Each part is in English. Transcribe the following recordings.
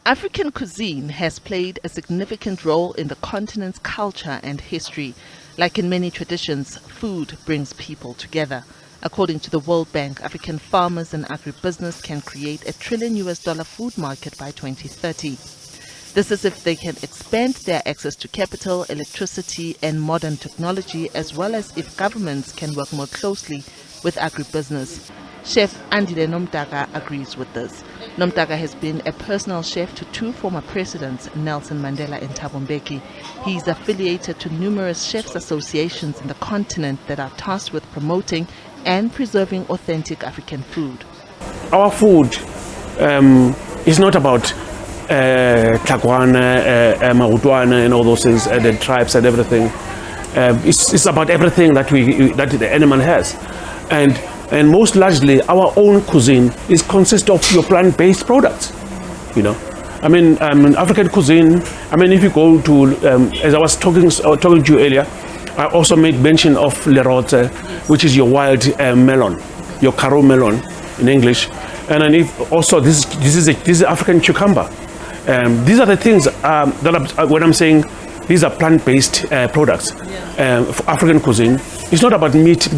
African cuisine has played a significant role in the continent's culture and history. Like in many traditions, food brings people together. According to the World Bank, African farmers and agribusiness can create $1 trillion food market by 2030. This is if they can expand their access to capital, electricity and modern technology, as well as if governments can work more closely with agribusiness. Chef Andile Nomdaga agrees with this. Nomdaga has been a personal chef to two former presidents, Nelson Mandela and Thabo Mbeki. He is affiliated to numerous chefs associations in the continent that are tasked with promoting and preserving authentic African food. Our food is not about Tlakwana, Mahutwana and all those things, the tribes and everything. It's about everything that the animal has. And most largely, our own cuisine consists of your plant-based products. You know, I mean, African cuisine. I mean, if you go to, as I was talking to you earlier, I also made mention of lerote, which is your wild melon, your caro melon in English, and then this is African cucumber. These are the things when I'm saying these are plant-based products. For African cuisine, it's not about meat.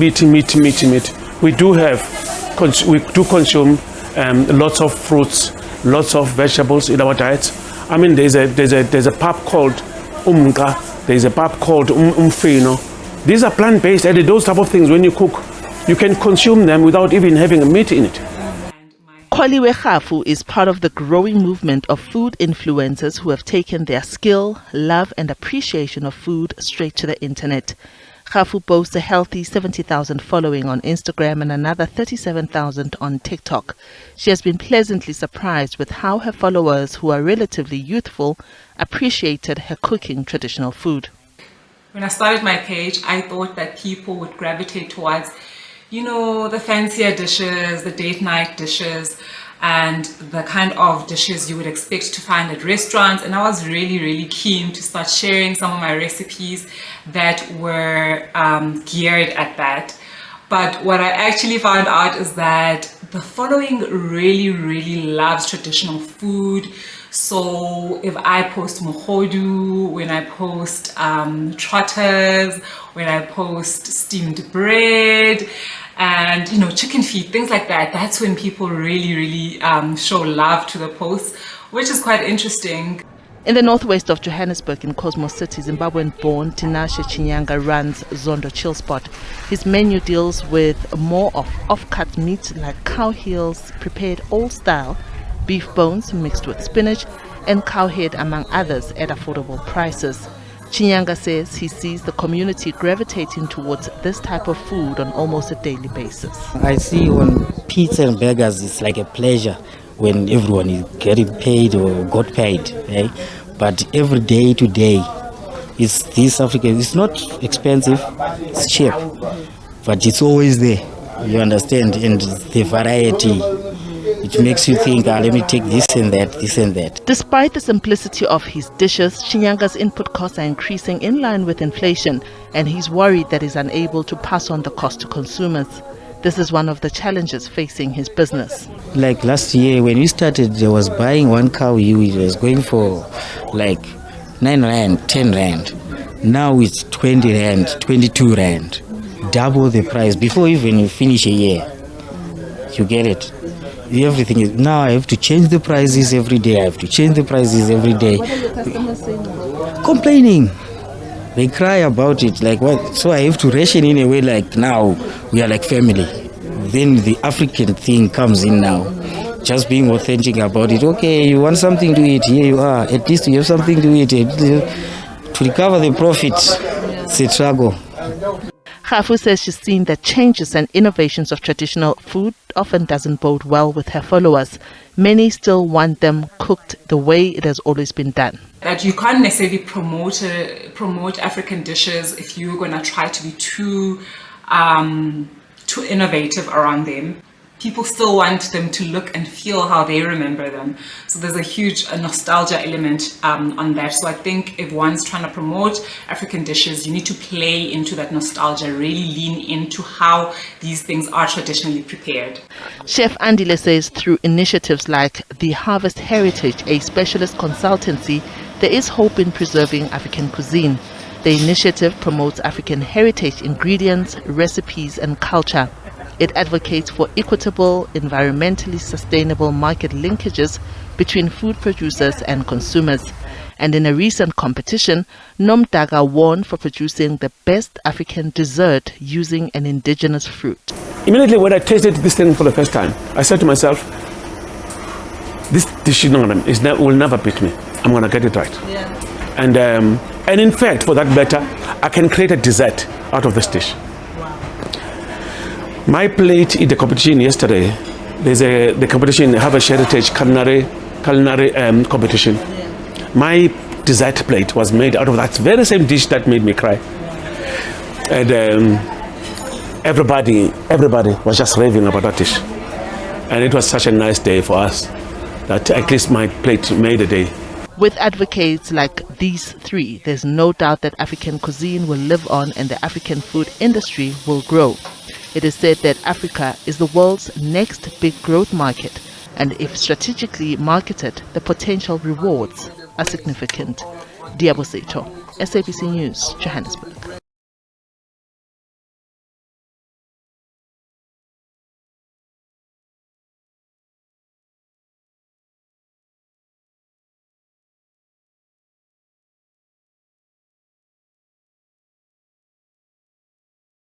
We do consume lots of fruits, lots of vegetables in our diets. I mean, there's a pap called umka, there's a pap called umfino. These are plant-based, and those type of things, when you cook, you can consume them without even having a meat in it. Kholiwe Khafu is part of the growing movement of food influencers who have taken their skill, love and appreciation of food straight to the internet. Khafu boasts a healthy 70,000 following on Instagram and another 37,000 on TikTok. She has been pleasantly surprised with how her followers, who are relatively youthful, appreciated her cooking traditional food. When I started my page, I thought that people would gravitate towards, you know, the fancier dishes, the date night dishes, and the kind of dishes you would expect to find at restaurants. And I was really keen to start sharing some of my recipes that were geared at that. But what I actually found out is that the following really loves traditional food. So if I post mohodu, when I post trotters, when I post steamed bread, and you know, chicken feet, things like that, that's when people really show love to the posts, which is quite interesting. In the northwest of Johannesburg in Cosmos City, Zimbabwean-born Tinashe Chinyanga runs Zondo Chill Spot. His menu deals with more of off-cut meat like cow heels prepared old style, beef bones mixed with spinach, and cow head, among others, at affordable prices. Chinyanga says he sees the community gravitating towards this type of food on almost a daily basis. I see on pizza and burgers, it's like a pleasure when everyone is getting paid or got paid. Eh? But every day to day, it's this African. It's not expensive, it's cheap, but it's always there. You understand, and the variety. It makes you think, let me take this and that. Despite the simplicity of his dishes, Chinyanga's input costs are increasing in line with inflation, and he's worried that he's unable to pass on the cost to consumers. This is one of the challenges facing his business. Like last year when we started, I was buying one cow, it was going for like 9 rand, 10 rand. Now it's 20 rand, 22 rand. Double the price before even you finish a year. You get it? Everything is now. I have to change the prices every day. What are the customers saying? Complaining. They cry about it. Like what? So I have to ration in a way. Like now we are like family. Then the African thing comes in now. Just being authentic about it. Okay, you want something to eat? Here you are. At least you have something to eat. To recover the profits, it's a struggle. Khafu says she's seen that changes and innovations of traditional food often doesn't bode well with her followers. Many still want them cooked the way it has always been done. That you can't necessarily promote African dishes if you're going to try to be too innovative around them. people still want them to look and feel how they remember them. So there's a huge nostalgia element on that. So I think if one's trying to promote African dishes, you need to play into that nostalgia, really lean into how these things are traditionally prepared. Chef Andile says through initiatives like the Harvest Heritage, a specialist consultancy, there is hope in preserving African cuisine. The initiative promotes African heritage ingredients, recipes and culture. It advocates for equitable, environmentally sustainable market linkages between food producers and consumers. And in a recent competition, Nomdaga won for producing the best African dessert using an indigenous fruit. Immediately when I tasted this thing for the first time, I said to myself, this dish will never beat me. I'm going to get it right. Yeah. And in fact, for that matter, I can create a dessert out of this dish. My plate in the competition yesterday, there's the competition, Harvest Heritage culinary competition. Yeah. My dessert plate was made out of that very same dish that made me cry. And everybody was just raving about that dish. And it was such a nice day for us that at least my plate made a day. With advocates like these three, there's no doubt that African cuisine will live on and the African food industry will grow. It is said that Africa is the world's next big growth market, and if strategically marketed, the potential rewards are significant. Diabo Seto, SABC News, Johannesburg.